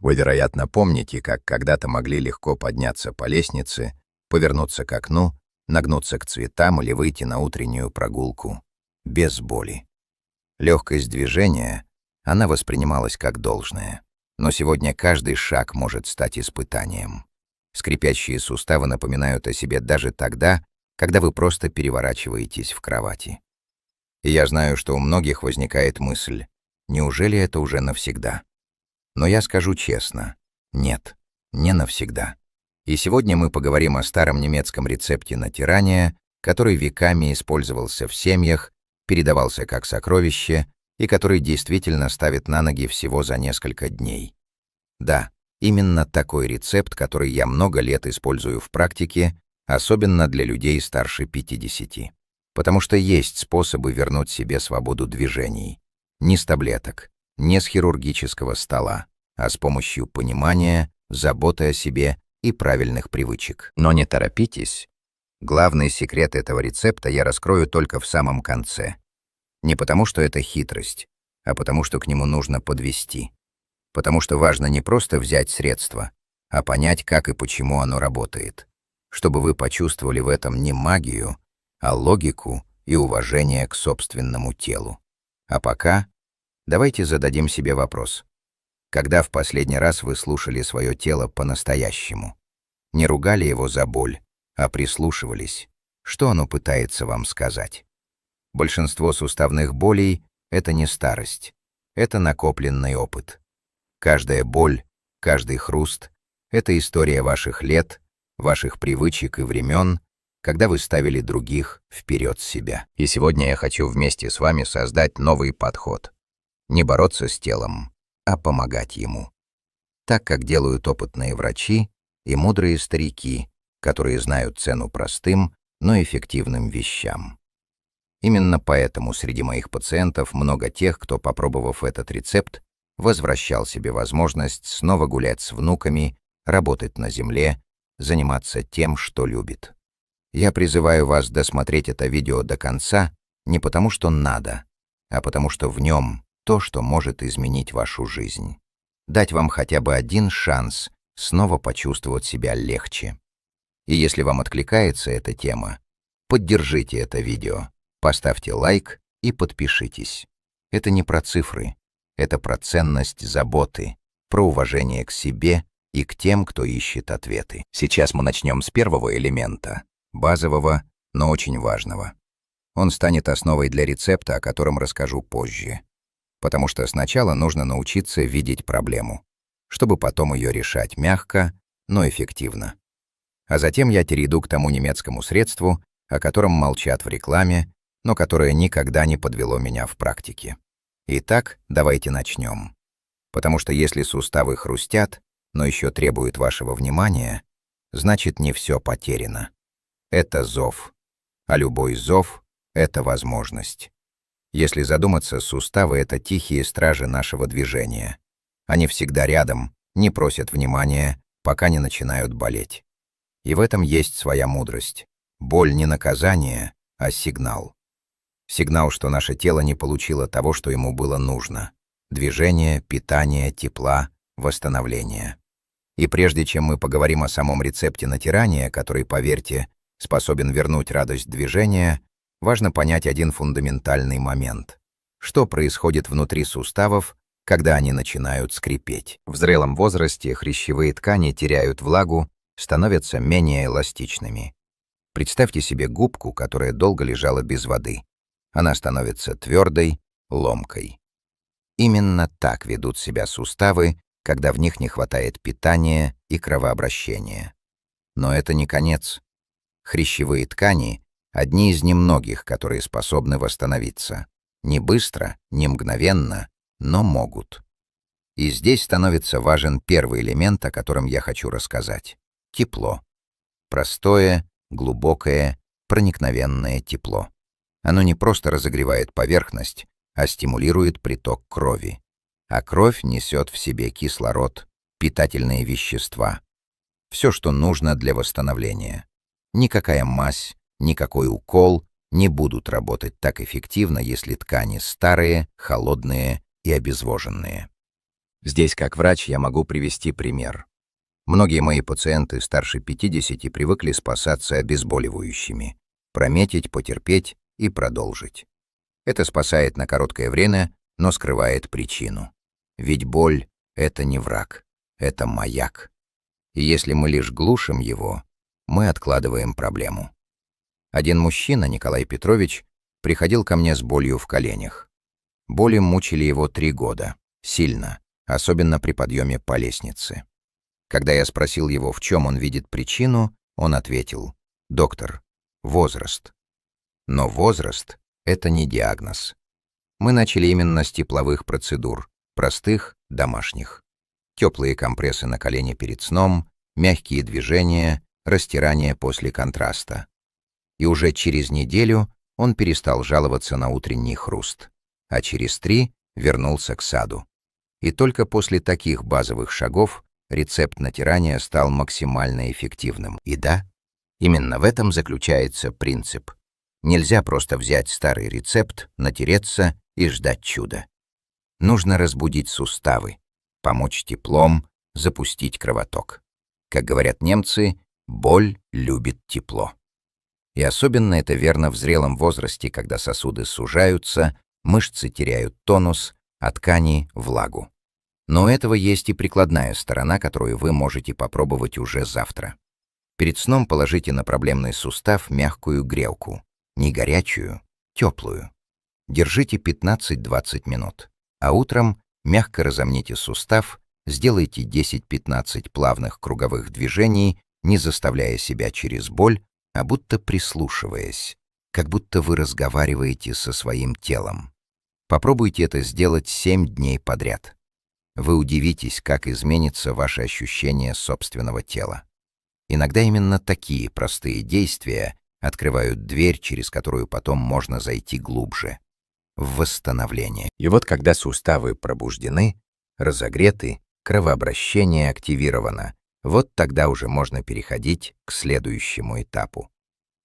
Вы, вероятно, помните, как когда-то могли легко подняться по лестнице, повернуться к окну, нагнуться к цветам или выйти на утреннюю прогулку без боли. Легкость движения, она воспринималась как должное. Но сегодня каждый шаг может стать испытанием. Скрипящие суставы напоминают о себе даже тогда, когда вы просто переворачиваетесь в кровати. И я знаю, что у многих возникает мысль: неужели это уже навсегда? Но я скажу честно: нет, не навсегда. И сегодня мы поговорим о старом немецком рецепте натирания, который веками использовался в семьях, передавался как сокровище и который действительно ставит на ноги всего за несколько дней. Да, именно такой рецепт, который я много лет использую в практике, особенно для людей старше 50. Потому что есть способы вернуть себе свободу движений. Не с таблеток, не с хирургического стола, а с помощью понимания, заботы о себе и правильных привычек. Но не торопитесь. Главный секрет этого рецепта я раскрою только в самом конце. Не потому, что это хитрость, а потому, что к нему нужно подвести. Потому что важно не просто взять средство, а понять, как и почему оно работает. Чтобы вы почувствовали в этом не магию, а логику и уважение к собственному телу. А пока давайте зададим себе вопрос. Когда в последний раз вы слушали свое тело по-настоящему? Не ругали его за боль, а прислушивались, что оно пытается вам сказать? Большинство суставных болей — это не старость, это накопленный опыт. Каждая боль, каждый хруст — это история ваших лет, ваших привычек и времен, когда вы ставили других вперед себя. И сегодня я хочу вместе с вами создать новый подход. Не бороться с телом, а помогать ему. Так, как делают опытные врачи и мудрые старики, которые знают цену простым, но эффективным вещам. Именно поэтому среди моих пациентов много тех, кто, попробовав этот рецепт, возвращал себе возможность снова гулять с внуками, работать на земле, заниматься тем, что любит. Я призываю вас досмотреть это видео до конца не потому, что надо, а потому, что в нем то, что может изменить вашу жизнь. Дать вам хотя бы один шанс снова почувствовать себя легче. И если вам откликается эта тема, поддержите это видео, поставьте лайк и подпишитесь. Это не про цифры, это про ценность заботы, про уважение к себе и к тем, кто ищет ответы. Сейчас мы начнем с первого элемента, базового, но очень важного. Он станет основой для рецепта, о котором расскажу позже. Потому что сначала нужно научиться видеть проблему, чтобы потом ее решать мягко, но эффективно. А затем я перейду к тому немецкому средству, о котором молчат в рекламе, но которое никогда не подвело меня в практике. Итак, давайте начнем. Потому что если суставы хрустят, но еще требуют вашего внимания, значит, не все потеряно. Это зов. А любой зов — это возможность. Если задуматься, суставы — это тихие стражи нашего движения. Они всегда рядом, не просят внимания, пока не начинают болеть. И в этом есть своя мудрость. Боль не наказание, а сигнал. Сигнал, что наше тело не получило того, что ему было нужно. Движение, питание, тепла, восстановление. И прежде чем мы поговорим о самом рецепте натирания, который, поверьте, способен вернуть радость движения, важно понять один фундаментальный момент. Что происходит внутри суставов, когда они начинают скрипеть? В зрелом возрасте хрящевые ткани теряют влагу, становятся менее эластичными. Представьте себе губку, которая долго лежала без воды. Она становится твердой, ломкой. Именно так ведут себя суставы, когда в них не хватает питания и кровообращения. Но это не конец. Хрящевые ткани — одни из немногих, которые способны восстановиться. Не быстро, не мгновенно, но могут. И здесь становится важен первый элемент, о котором я хочу рассказать. Тепло. Простое, глубокое, проникновенное тепло. Оно не просто разогревает поверхность, а стимулирует приток крови. А кровь несет в себе кислород, питательные вещества. Все, что нужно для восстановления. Никакая мазь, никакой укол не будут работать так эффективно, если ткани старые, холодные и обезвоженные. Здесь, как врач, я могу привести пример. Многие мои пациенты старше 50 привыкли спасаться обезболивающими, прометить, потерпеть и продолжить. Это спасает на короткое время, но скрывает причину. Ведь боль — это не враг, это маяк. И если мы лишь глушим его, мы откладываем проблему. Один мужчина, Николай Петрович, приходил ко мне с болью в коленях. Боли мучили его 3 года, сильно, особенно при подъеме по лестнице. Когда я спросил его, в чем он видит причину, он ответил: «Доктор, возраст». Но возраст — это не диагноз. Мы начали именно с тепловых процедур, простых, домашних. Теплые компрессы на колени перед сном, мягкие движения, растирание после контраста. И уже через неделю он перестал жаловаться на утренний хруст, а через 3 вернулся к саду. И только после таких базовых шагов рецепт натирания стал максимально эффективным. И да, именно в этом заключается принцип. Нельзя просто взять старый рецепт, натереться и ждать чуда. Нужно разбудить суставы, помочь теплом, запустить кровоток. Как говорят немцы, боль любит тепло. И особенно это верно в зрелом возрасте, когда сосуды сужаются, мышцы теряют тонус, а ткани — влагу. Но у этого есть и прикладная сторона, которую вы можете попробовать уже завтра. Перед сном положите на проблемный сустав мягкую грелку, не горячую, теплую. Держите 15-20 минут, а утром мягко разомните сустав, сделайте 10-15 плавных круговых движений, не заставляя себя через боль, а будто прислушиваясь, как будто вы разговариваете со своим телом. Попробуйте это сделать 7 дней подряд. Вы удивитесь, как изменится ваше ощущение собственного тела. Иногда именно такие простые действия открывают дверь, через которую потом можно зайти глубже, в восстановление. И вот когда суставы пробуждены, разогреты, кровообращение активировано, вот тогда уже можно переходить к следующему этапу.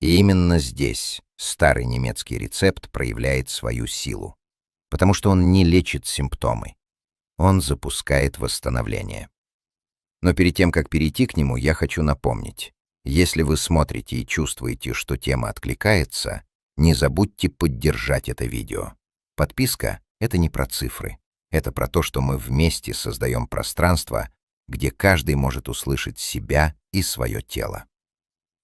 И именно здесь старый немецкий рецепт проявляет свою силу, потому что он не лечит симптомы, он запускает восстановление. Но перед тем, как перейти к нему, я хочу напомнить, если вы смотрите и чувствуете, что тема откликается, не забудьте поддержать это видео. Подписка — это не про цифры, это про то, что мы вместе создаем пространство, где каждый может услышать себя и свое тело.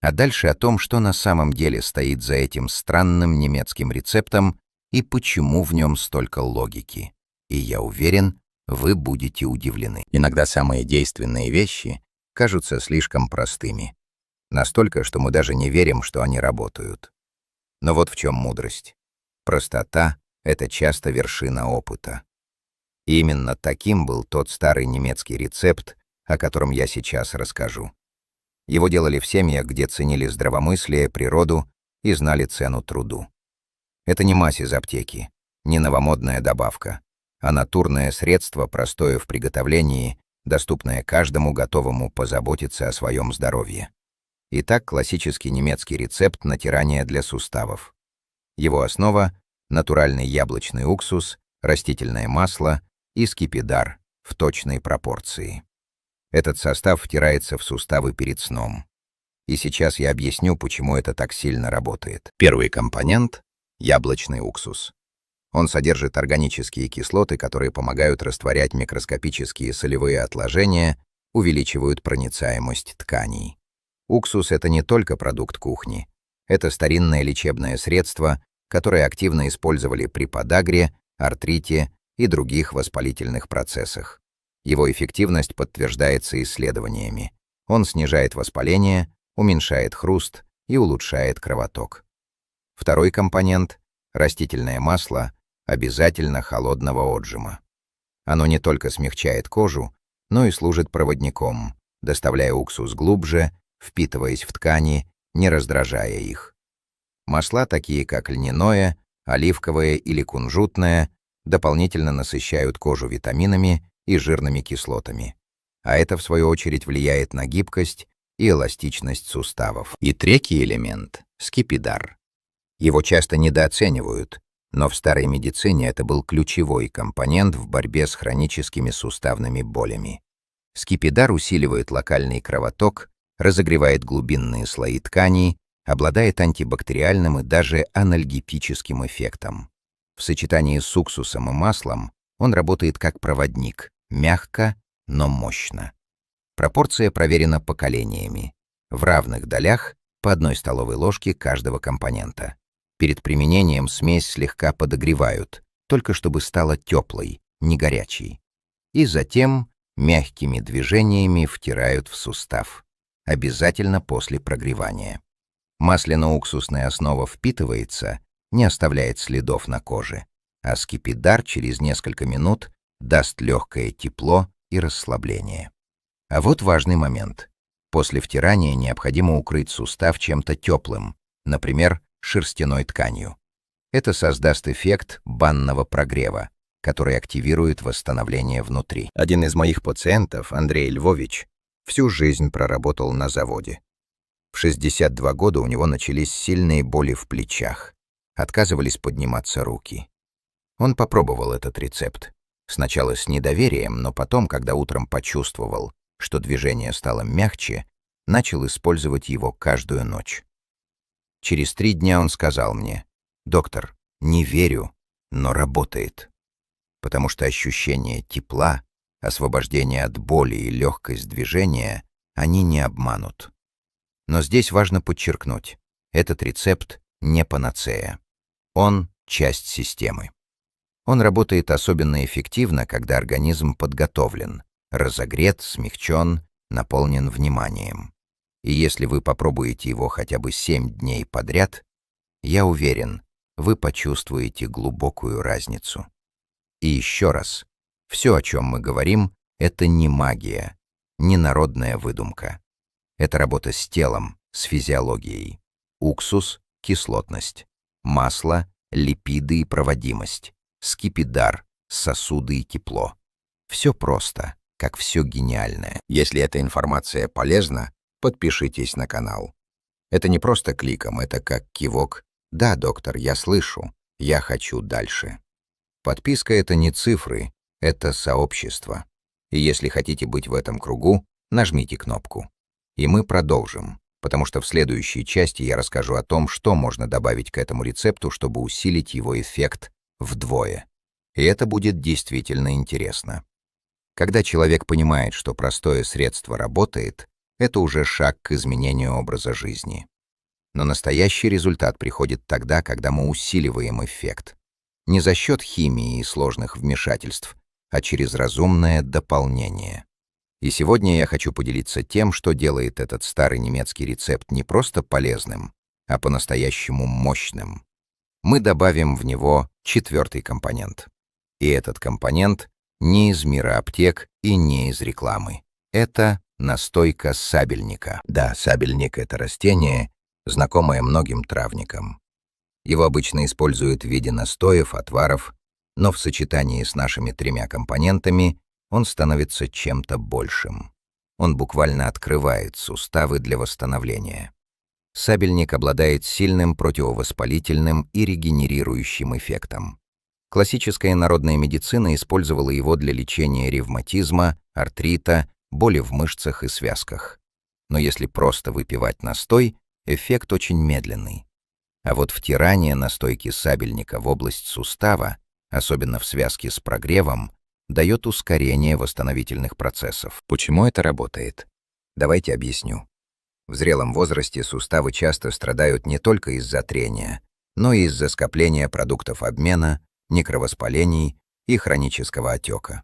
А дальше о том, что на самом деле стоит за этим странным немецким рецептом и почему в нем столько логики. И я уверен, вы будете удивлены. Иногда самые действенные вещи кажутся слишком простыми. Настолько, что мы даже не верим, что они работают. Но вот в чем мудрость. Простота — это часто вершина опыта. И именно таким был тот старый немецкий рецепт, о котором я сейчас расскажу. Его делали в семьях, где ценили здравомыслие, природу и знали цену труду. Это не мазь из аптеки, не новомодная добавка, а натурное средство, простое в приготовлении, доступное каждому, готовому позаботиться о своем здоровье. Итак, классический немецкий рецепт натирания для суставов. Его основа — натуральный яблочный уксус, растительное масло и скипидар в точной пропорции. Этот состав втирается в суставы перед сном. И сейчас я объясню, почему это так сильно работает. Первый компонент — яблочный уксус. Он содержит органические кислоты, которые помогают растворять микроскопические солевые отложения, увеличивают проницаемость тканей. Уксус — это не только продукт кухни. Это старинное лечебное средство, которое активно использовали при подагре, артрите и других воспалительных процессах. Его эффективность подтверждается исследованиями. Он снижает воспаление, уменьшает хруст и улучшает кровоток. Второй компонент — растительное масло, обязательно холодного отжима. Оно не только смягчает кожу, но и служит проводником, доставляя уксус глубже, впитываясь в ткани, не раздражая их. Масла, такие как льняное, оливковое или кунжутное, дополнительно насыщают кожу витаминами и жирными кислотами, а это, в свою очередь, влияет на гибкость и эластичность суставов. И третий элемент — скипидар. Его часто недооценивают, Но в старой медицине это был ключевой компонент в борьбе с хроническими суставными болями. Скипидар усиливает локальный кровоток, разогревает глубинные слои тканей, обладает антибактериальным и даже анальгетическим эффектом. В сочетании с уксусом и маслом он работает как проводник, мягко, но мощно. Пропорция проверена поколениями. В равных долях по 1 столовой ложке каждого компонента. Перед применением смесь слегка подогревают, только чтобы стала теплой, не горячей. И затем мягкими движениями втирают в сустав. Обязательно после прогревания. Масляно-уксусная основа впитывается, не оставляет следов на коже, а скипидар через несколько минут даст легкое тепло и расслабление. А вот важный момент. После втирания необходимо укрыть сустав чем-то теплым, например, шерстяной тканью. Это создаст эффект банного прогрева, который активирует восстановление внутри. Один из моих пациентов, Андрей Львович, всю жизнь проработал на заводе. В 62 года у него начались сильные боли в плечах. Отказывались подниматься руки. Он попробовал этот рецепт. Сначала с недоверием, но потом, когда утром почувствовал, что движение стало мягче, начал использовать его каждую ночь. Через 3 дня он сказал мне: «Доктор, не верю, но работает». Потому что ощущение тепла, освобождение от боли и легкость движения они не обманут. Но здесь важно подчеркнуть, этот рецепт не панацея. Он часть системы. Он работает особенно эффективно, когда организм подготовлен, разогрет, смягчен, наполнен вниманием. И если вы попробуете его хотя бы 7 дней подряд, я уверен, вы почувствуете глубокую разницу. И еще раз, все, о чем мы говорим, это не магия, не народная выдумка. Это работа с телом, с физиологией. Уксус — кислотность, масло — липиды и проводимость, скипидар — сосуды и тепло. Все просто, как все гениальное. Если эта информация полезна, подпишитесь на канал. Это не просто кликом, это как кивок. «Да, доктор, я слышу, я хочу дальше». Подписка — это не цифры, это сообщество. И если хотите быть в этом кругу, нажмите кнопку. И мы продолжим, потому что в следующей части я расскажу о том, что можно добавить к этому рецепту, чтобы усилить его эффект вдвое. И это будет действительно интересно. Когда человек понимает, что простое средство работает, это уже шаг к изменению образа жизни. Но настоящий результат приходит тогда, когда мы усиливаем эффект. Не за счет химии и сложных вмешательств, а через разумное дополнение. И сегодня я хочу поделиться тем, что делает этот старый немецкий рецепт не просто полезным, а по-настоящему мощным. Мы добавим в него 4-й компонент. И этот компонент не из мира аптек и не из рекламы. Это настойка сабельника. Да, сабельник — это растение, знакомое многим травникам. Его обычно используют в виде настоев, отваров, но в сочетании с нашими 3 компонентами он становится чем-то большим. Он буквально открывает суставы для восстановления. Сабельник обладает сильным противовоспалительным и регенерирующим эффектом. Классическая народная медицина использовала его для лечения ревматизма, артрита, боли в мышцах и связках. Но если просто выпивать настой, эффект очень медленный. А вот втирание настойки сабельника в область сустава, особенно в связке с прогревом, дает ускорение восстановительных процессов. Почему это работает? Давайте объясню. В зрелом возрасте суставы часто страдают не только из-за трения, но и из-за скопления продуктов обмена, некровоспалений и хронического отека.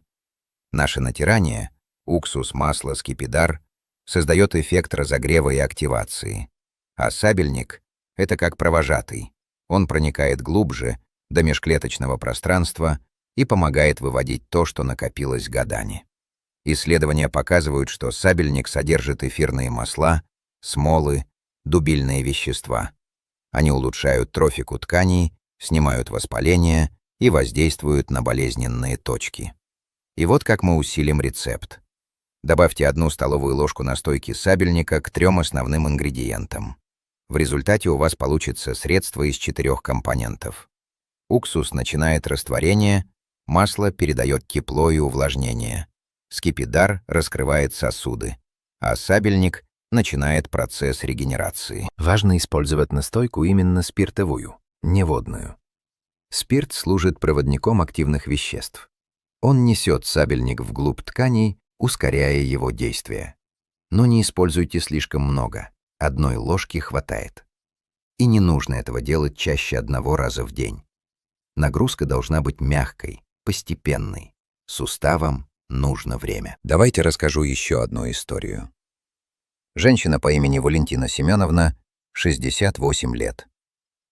Наше натирание — уксус, масло, скипидар — создает эффект разогрева и активации, а сабельник — это как провожатый. Он проникает глубже, до межклеточного пространства и помогает выводить то, что накопилось годами. Исследования показывают, что сабельник содержит эфирные масла, смолы, дубильные вещества. Они улучшают трофику тканей, снимают воспаление и воздействуют на болезненные точки. И вот как мы усилим рецепт. Добавьте 1 столовую ложку настойки сабельника к 3 основным ингредиентам. В результате у вас получится средство из 4 компонентов. Уксус начинает растворение, масло передает тепло и увлажнение. Скипидар раскрывает сосуды, а сабельник начинает процесс регенерации. Важно использовать настойку именно спиртовую, не водную. Спирт служит проводником активных веществ. Он несет сабельник вглубь тканей, ускоряя его действие. Но не используйте слишком много, одной ложки хватает. И не нужно этого делать чаще одного раза в день. Нагрузка должна быть мягкой, постепенной. Суставам нужно время. Давайте расскажу еще одну историю. Женщина по имени Валентина Семеновна, 68 лет.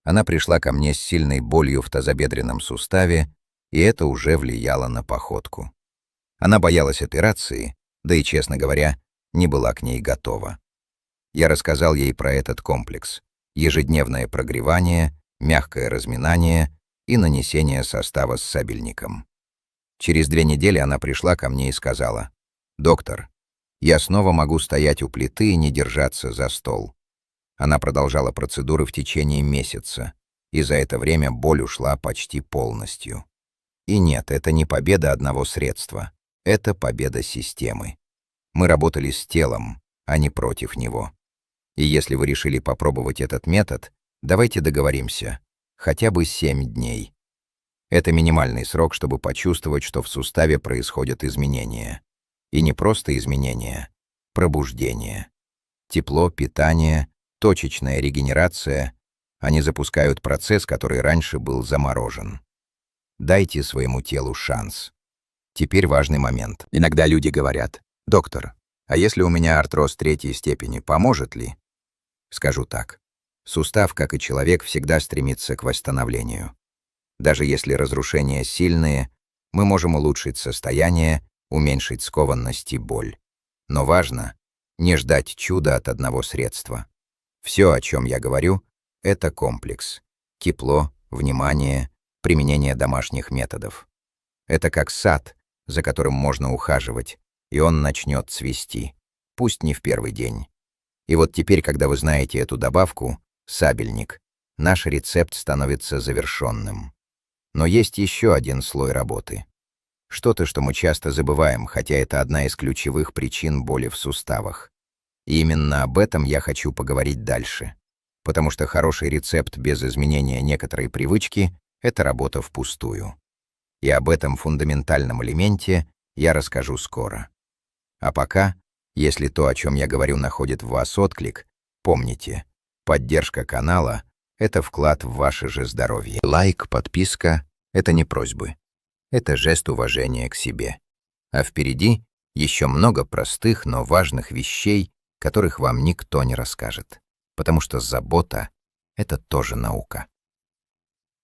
Она пришла ко мне с сильной болью в тазобедренном суставе, и это уже влияло на походку. Она боялась операции, да и, честно говоря, не была к ней готова. Я рассказал ей про этот комплекс: ежедневное прогревание, мягкое разминание и нанесение состава с сабельником. Через 2 недели она пришла ко мне и сказала: «Доктор, я снова могу стоять у плиты и не держаться за стол». Она продолжала процедуры в течение месяца, и за это время боль ушла почти полностью. И нет, это не победа одного средства, это победа системы. Мы работали с телом, а не против него. И если вы решили попробовать этот метод, давайте договоримся, хотя бы 7 дней. Это минимальный срок, чтобы почувствовать, что в суставе происходят изменения. И не просто изменения, пробуждение. Тепло, питание, точечная регенерация — они запускают процесс, который раньше был заморожен. Дайте своему телу шанс. Теперь важный момент. Иногда люди говорят: «Доктор, а если у меня артроз 3-й степени, поможет ли?» Скажу так. Сустав, как и человек, всегда стремится к восстановлению. Даже если разрушения сильные, мы можем улучшить состояние, уменьшить скованность и боль. Но важно не ждать чуда от одного средства. Все, о чем я говорю, это комплекс. Тепло, внимание, применение домашних методов. Это как сад, за которым можно ухаживать, и он начнет цвести. Пусть не в первый день. И вот теперь, когда вы знаете эту добавку, сабельник, наш рецепт становится завершенным. Но есть еще один слой работы. Что-то, что мы часто забываем, хотя это одна из ключевых причин боли в суставах. И именно об этом я хочу поговорить дальше. Потому что хороший рецепт без изменения некоторой привычки — это работа впустую. И об этом фундаментальном элементе я расскажу скоро. А пока, если то, о чем я говорю, находит в вас отклик, помните, поддержка канала — это вклад в ваше же здоровье. Лайк, подписка — это не просьбы. Это жест уважения к себе. А впереди еще много простых, но важных вещей, которых вам никто не расскажет. Потому что забота — это тоже наука.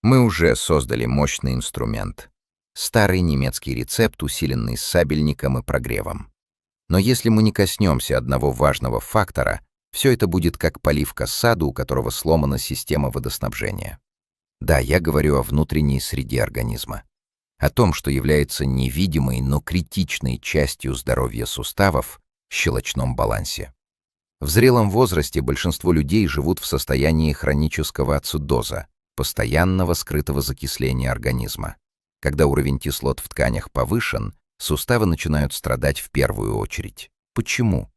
Мы уже создали мощный инструмент. Старый немецкий рецепт, усиленный сабельником и прогревом. Но если мы не коснемся одного важного фактора, все это будет как поливка саду, у которого сломана система водоснабжения. Да, я говорю о внутренней среде организма. О том, что является невидимой, но критичной частью здоровья суставов — щелочном балансе. В зрелом возрасте большинство людей живут в состоянии хронического ацидоза, постоянного скрытого закисления организма. Когда уровень кислот в тканях повышен, суставы начинают страдать в первую очередь. Почему?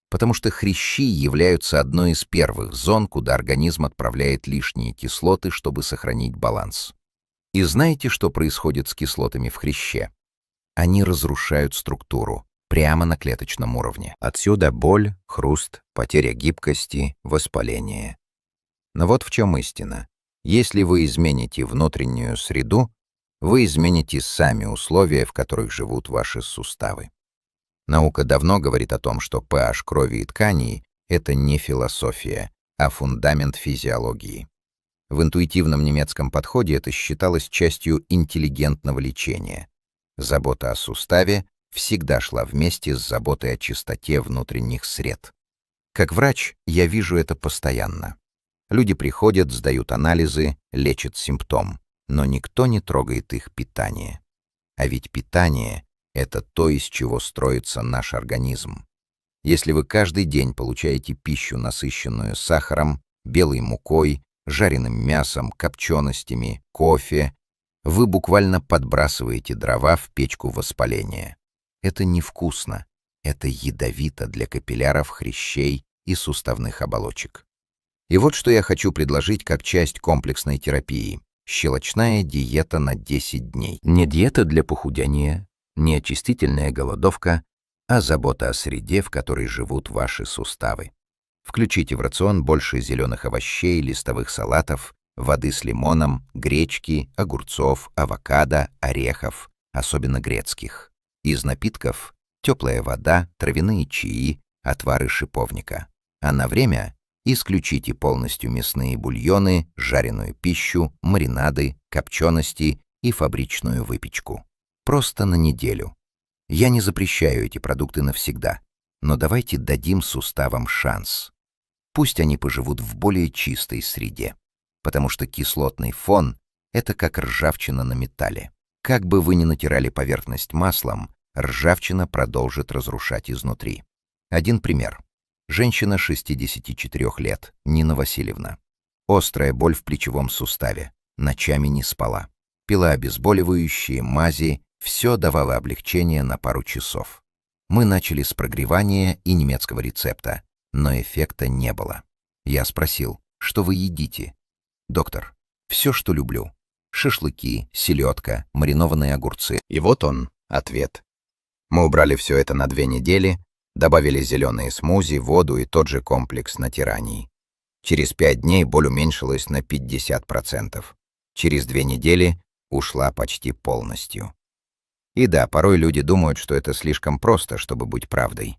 Потому что хрящи являются одной из первых зон, куда организм отправляет лишние кислоты, чтобы сохранить баланс. И знаете, что происходит с кислотами в хряще? Они разрушают структуру прямо на клеточном уровне. Отсюда боль, хруст, потеря гибкости, воспаление. Но вот в чем истина. Если вы измените внутреннюю среду, вы измените сами условия, в которых живут ваши суставы. Наука давно говорит о том, что pH крови и тканей — это не философия, а фундамент физиологии. В интуитивном немецком подходе это считалось частью интеллигентного лечения. Забота о суставе всегда шла вместе с заботой о чистоте внутренних сред. Как врач я вижу это постоянно. Люди приходят, сдают анализы, лечат симптом, но никто не трогает их питание. А ведь питание — это то, из чего строится наш организм. Если вы каждый день получаете пищу, насыщенную сахаром, белой мукой, жареным мясом, копченостями, кофе, Вы буквально подбрасываете дрова в печку воспаления. Это невкусно. Это ядовито для капилляров, хрящей и суставных оболочек. И вот что я хочу предложить как часть комплексной терапии. Щелочная диета на 10 дней. Не диета для похудения, не очистительная голодовка, а забота о среде, в которой живут ваши суставы. Включите в рацион больше зеленых овощей, листовых салатов, воды с лимоном, гречки, огурцов, авокадо, орехов, особенно грецких. Из напитков — теплая вода, травяные чаи, отвары шиповника. А на время исключите полностью мясные бульоны, жареную пищу, маринады, копчености и фабричную выпечку. Просто на неделю. Я не запрещаю эти продукты навсегда, но давайте дадим суставам шанс. Пусть они поживут в более чистой среде, потому что кислотный фон — это как ржавчина на металле. Как бы вы ни натирали поверхность маслом, ржавчина продолжит разрушать изнутри. Один пример. Женщина 64 лет, Нина Васильевна. Острая боль в плечевом суставе. Ночами не спала. Пила обезболивающие, мази, все давало облегчение на пару часов. Мы начали с прогревания и немецкого рецепта, но эффекта не было. Я спросил, что вы едите? Доктор, все, что люблю. Шашлыки, селедка, маринованные огурцы. И вот он, ответ. Мы убрали все это на 2 недели, добавили зеленые смузи, воду и тот же комплекс натираний. Через 5 дней боль уменьшилась на 50%. Через 2 недели ушла почти полностью. И да, порой люди думают, что это слишком просто, чтобы быть правдой.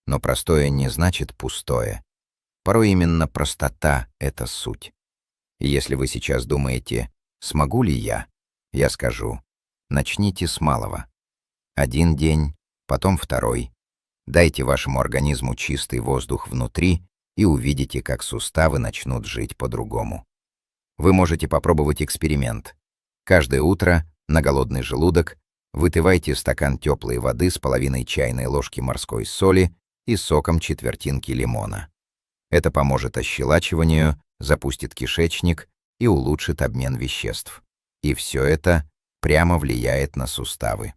Но простое не значит пустое. Порой именно простота — это суть. И если вы сейчас думаете, смогу ли я скажу, начните с малого. 1 день, потом 2. Дайте вашему организму чистый воздух внутри и увидите, как суставы начнут жить по-другому. Вы можете попробовать эксперимент. Каждое утро на голодный желудок выпивайте стакан теплой воды с половиной чайной ложки морской соли и соком четвертинки лимона. Это поможет ощелачиванию, запустит кишечник и улучшит обмен веществ. И все это прямо влияет на суставы.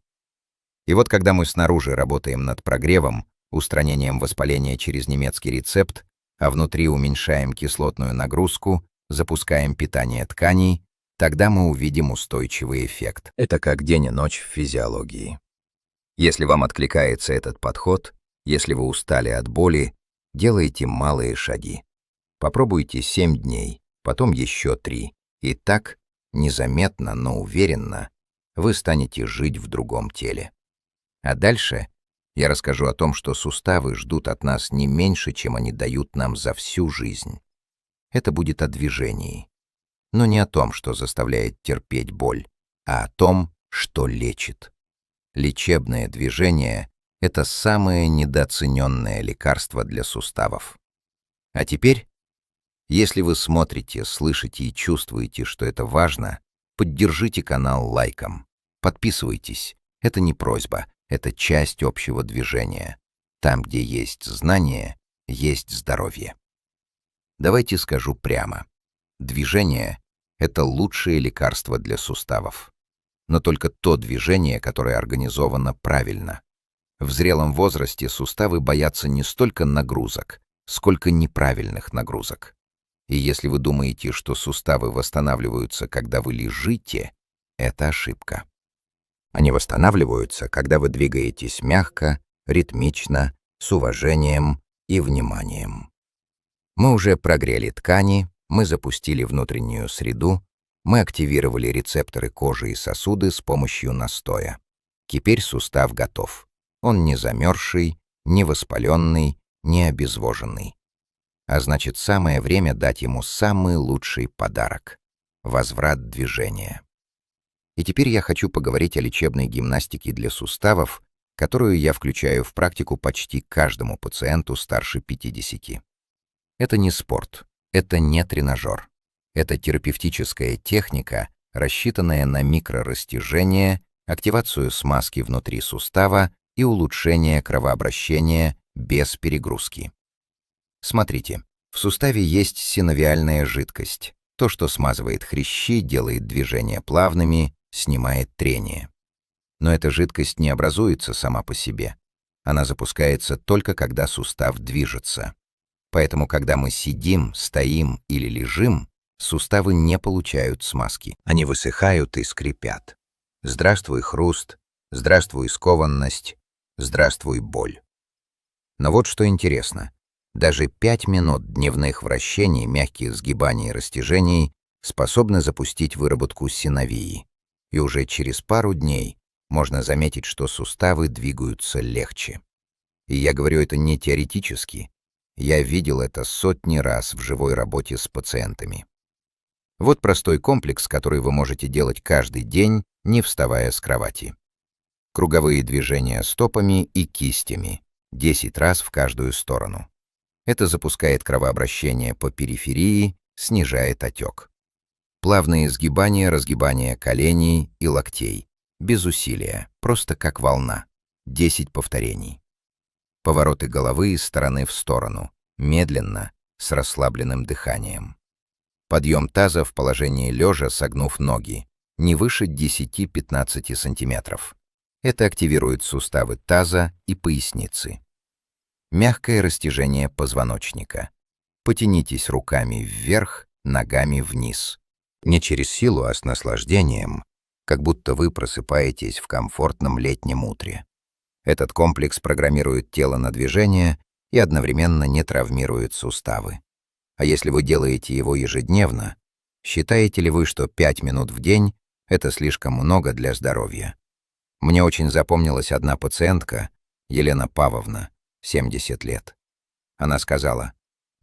И вот когда мы снаружи работаем над прогревом, устранением воспаления через немецкий рецепт, а внутри уменьшаем кислотную нагрузку, запускаем питание тканей, тогда мы увидим устойчивый эффект. Это как день и ночь в физиологии. Если вам откликается этот подход, если вы устали от боли, делайте малые шаги. Попробуйте 7 дней, потом еще 3. И так, незаметно, но уверенно, вы станете жить в другом теле. А дальше я расскажу о том, что суставы ждут от нас не меньше, чем они дают нам за всю жизнь. Это будет о движении. Но не о том, что заставляет терпеть боль, а о том, что лечит. Лечебное движение — это самое недооцененное лекарство для суставов. А теперь, если вы смотрите, слышите и чувствуете, что это важно, поддержите канал лайком. Подписывайтесь. Это не просьба, это часть общего движения. Там, где есть знание, есть здоровье. Давайте скажу прямо. Движение — это лучшее лекарство для суставов. Но только то движение, которое организовано правильно. В зрелом возрасте суставы боятся не столько нагрузок, сколько неправильных нагрузок. И если вы думаете, что суставы восстанавливаются, когда вы лежите, это ошибка. Они восстанавливаются, когда вы двигаетесь мягко, ритмично, с уважением и вниманием. Мы уже прогрели ткани, мы запустили внутреннюю среду, мы активировали рецепторы кожи и сосуды с помощью настоя. Теперь сустав готов. Он не замерзший, не воспаленный, не обезвоженный. А значит, самое время дать ему самый лучший подарок — возврат движения. И теперь я хочу поговорить о лечебной гимнастике для суставов, которую я включаю в практику почти каждому пациенту старше 50. Это не спорт, это не тренажер. Это терапевтическая техника, рассчитанная на микрорастяжение, активацию смазки внутри сустава и улучшение кровообращения без перегрузки. Смотрите, в суставе есть синовиальная жидкость, то, что смазывает хрящи, делает движения плавными, снимает трение. Но эта жидкость не образуется сама по себе. Она запускается только когда сустав движется. Поэтому, когда мы сидим, стоим или лежим, суставы не получают смазки. Они высыхают и скрипят. Здравствуй, хруст, здравствуй, скованность, здравствуй, боль. Но вот что интересно. Даже 5 минут дневных вращений, мягких сгибаний и растяжений способны запустить выработку синовии. И уже через пару дней можно заметить, что суставы двигаются легче. И я говорю это не теоретически. Я видел это сотни раз в живой работе с пациентами. Вот простой комплекс, который вы можете делать каждый день, не вставая с кровати. Круговые движения стопами и кистями, 10 раз в каждую сторону. Это запускает кровообращение по периферии, снижает отек. Плавные сгибания, разгибания коленей и локтей. Без усилия, просто как волна. 10 повторений. Повороты головы из стороны в сторону, медленно, с расслабленным дыханием. Подъем таза в положении лежа, согнув ноги, не выше 10-15 сантиметров. Это активирует суставы таза и поясницы. Мягкое растяжение позвоночника. Потянитесь руками вверх, ногами вниз. Не через силу, а с наслаждением, как будто вы просыпаетесь в комфортном летнем утре. Этот комплекс программирует тело на движение и одновременно не травмирует суставы. А если вы делаете его ежедневно, считаете ли вы, что 5 минут в день — это слишком много для здоровья? Мне очень запомнилась одна пациентка, Елена Павловна, 70 лет. Она сказала: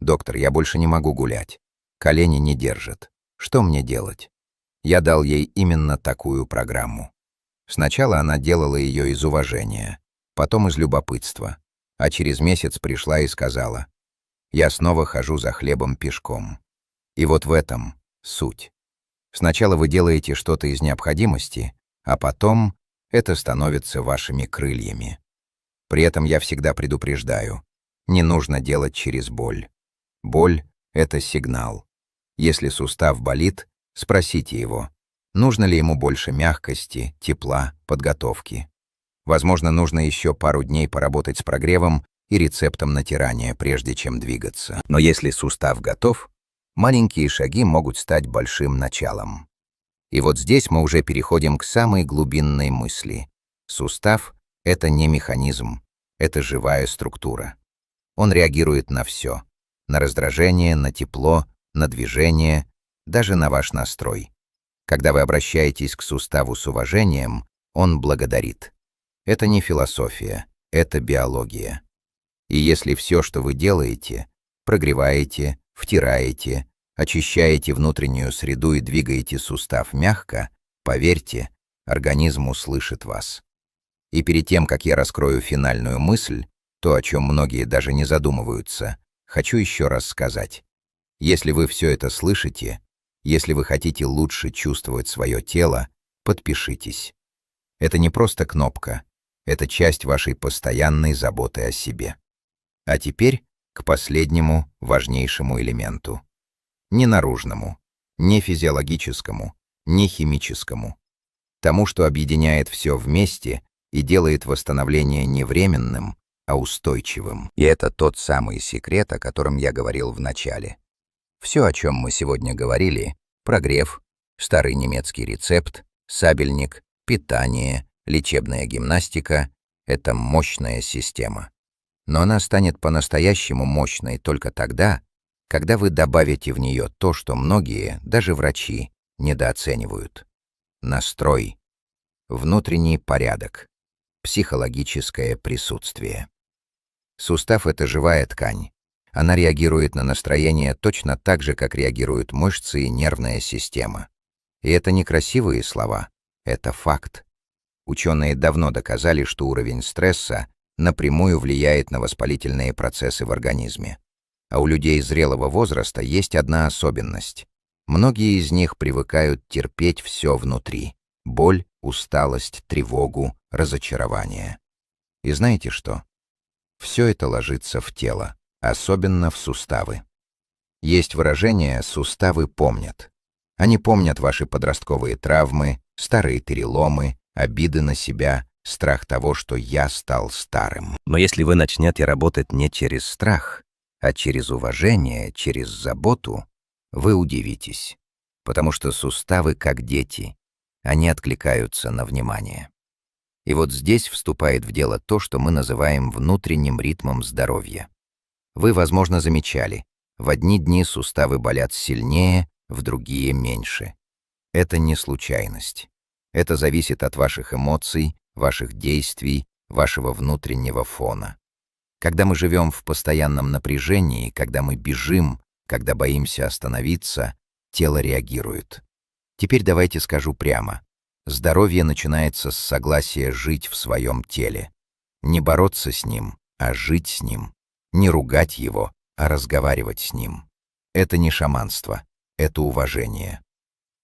«Доктор, я больше не могу гулять. Колени не держат. Что мне делать?» Я дал ей именно такую программу. Сначала она делала ее из уважения, потом из любопытства, а через месяц пришла и сказала: «Я снова хожу за хлебом пешком». И вот в этом суть. Сначала вы делаете что-то из необходимости, а потом это становится вашими крыльями. При этом я всегда предупреждаю: не нужно делать через боль. Боль — это сигнал. Если сустав болит, спросите его, нужно ли ему больше мягкости, тепла, подготовки. Возможно, нужно еще пару дней поработать с прогревом и рецептом натирания, прежде чем двигаться. Но если сустав готов, маленькие шаги могут стать большим началом. И вот здесь мы уже переходим к самой глубинной мысли. Сустав — это не механизм, это живая структура. Он реагирует на все: на раздражение, на тепло, на движение, даже на ваш настрой. Когда вы обращаетесь к суставу с уважением, он благодарит. Это не философия, это биология. И если все, что вы делаете, прогреваете, втираете, очищаете внутреннюю среду и двигаете сустав мягко, поверьте, организм услышит вас. И перед тем, как я раскрою финальную мысль, то, о чем многие даже не задумываются, хочу еще раз сказать. Если вы все это слышите, если вы хотите лучше чувствовать свое тело, подпишитесь. Это не просто кнопка, это часть вашей постоянной заботы о себе. А теперь к последнему, важнейшему элементу. Не наружному, не физиологическому, не химическому. Тому, что объединяет все вместе и делает восстановление не временным, а устойчивым. И это тот самый секрет, о котором я говорил в начале. Все, о чем мы сегодня говорили — прогрев, старый немецкий рецепт, сабельник, питание, лечебная гимнастика — это мощная система. Но она станет по-настоящему мощной только тогда, когда вы добавите в нее то, что многие, даже врачи, недооценивают. Настрой, внутренний порядок, психологическое присутствие. Сустав — это живая ткань. Она реагирует на настроение точно так же, как реагируют мышцы и нервная система. И это не красивые слова, это факт. Ученые давно доказали, что уровень стресса напрямую влияет на воспалительные процессы в организме. А у людей зрелого возраста есть одна особенность. Многие из них привыкают терпеть все внутри: боль, усталость, тревогу, разочарование. И знаете что? Все это ложится в тело, особенно в суставы. Есть выражение «суставы помнят». Они помнят ваши подростковые травмы, Старые переломы, обиды на себя, страх того, что я стал старым. Но если вы начнете работать не через страх, а через уважение, через заботу, вы удивитесь, потому что суставы как дети, они откликаются на внимание. И вот здесь вступает в дело то, что мы называем внутренним ритмом здоровья. Вы, возможно, замечали, в одни дни суставы болят сильнее, в другие — меньше. Это не случайность. Это зависит от ваших эмоций, ваших действий, вашего внутреннего фона. Когда мы живем в постоянном напряжении, когда мы бежим, когда боимся остановиться, тело реагирует. Теперь давайте скажу прямо. Здоровье начинается с согласия жить в своем теле. Не бороться с ним, а жить с ним. Не ругать его, а разговаривать с ним. Это не шаманство, это уважение.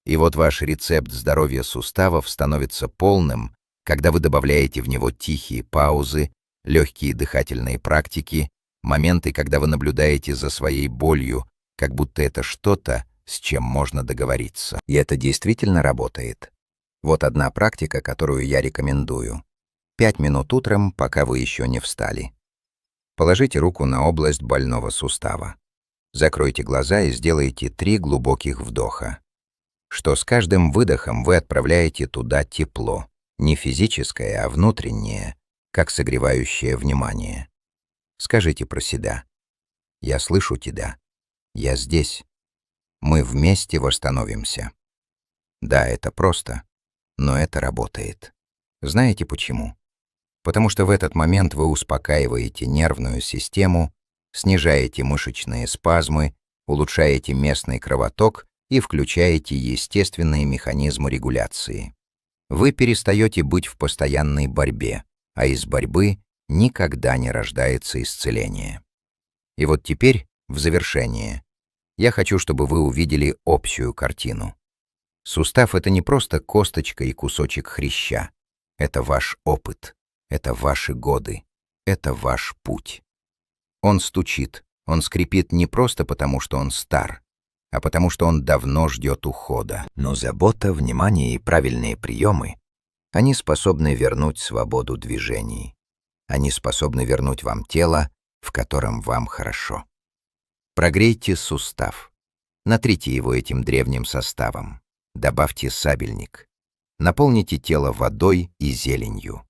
И вот ваш рецепт здоровья суставов становится полным, когда вы добавляете в него тихие паузы, легкие дыхательные практики, моменты, когда вы наблюдаете за своей болью, как будто это что-то, с чем можно договориться. И это действительно работает. Вот одна практика, которую я рекомендую. 5 минут утром, пока вы еще не встали. Положите руку на область больного сустава. Закройте глаза и сделайте 3 глубоких вдоха. Что с каждым выдохом вы отправляете туда тепло, не физическое, а внутреннее, как согревающее внимание. Скажите про себя. Я слышу тебя. Я здесь. Мы вместе восстановимся. Да, это просто, но это работает. Знаете почему? Потому что в этот момент вы успокаиваете нервную систему, снижаете мышечные спазмы, улучшаете местный кровоток и включаете естественные механизмы регуляции. Вы перестаете быть в постоянной борьбе, а из борьбы никогда не рождается исцеление. И вот теперь, в завершение, я хочу, чтобы вы увидели общую картину. Сустав — это не просто косточка и кусочек хряща. Это ваш опыт, это ваши годы, это ваш путь. Он стучит, он скрипит не просто потому, что он стар, а потому что он давно ждет ухода. Но забота, внимание и правильные приемы, они способны вернуть свободу движений. Они способны вернуть вам тело, в котором вам хорошо. Прогрейте сустав. Натрите его этим древним составом. Добавьте сабельник. Наполните тело водой и зеленью.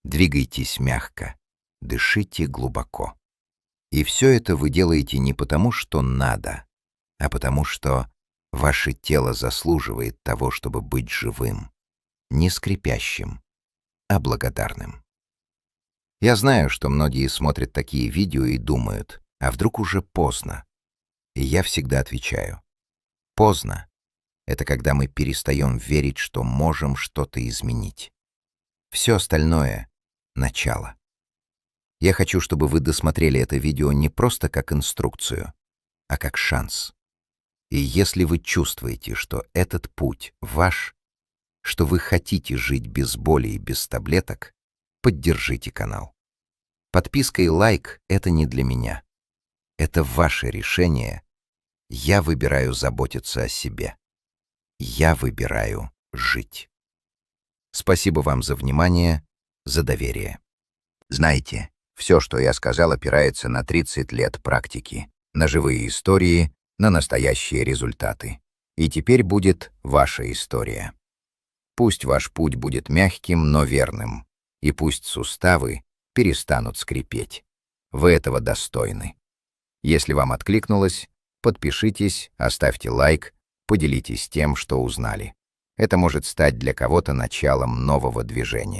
Двигайтесь мягко. Дышите глубоко. И все это вы делаете не потому, что надо, а потому что ваше тело заслуживает того, чтобы быть живым, не скрипящим, а благодарным. Я знаю, что многие смотрят такие видео и думают, а вдруг уже поздно? И я всегда отвечаю: поздно — это когда мы перестаем верить, что можем что-то изменить. Все остальное — начало. Я хочу, чтобы вы досмотрели это видео не просто как инструкцию, а как шанс. И если вы чувствуете, что этот путь ваш, что вы хотите жить без боли и без таблеток, поддержите канал. Подписка и лайк — это не для меня. Это ваше решение. Я выбираю заботиться о себе. Я выбираю жить. Спасибо вам за внимание, за доверие. Знаете, все, что я сказал, опирается на 30 лет практики, на живые истории, на настоящие результаты. И теперь будет ваша история. Пусть ваш путь будет мягким, но верным. И пусть суставы перестанут скрипеть. Вы этого достойны. Если вам откликнулось, подпишитесь, оставьте лайк, поделитесь тем, что узнали. Это может стать для кого-то началом нового движения.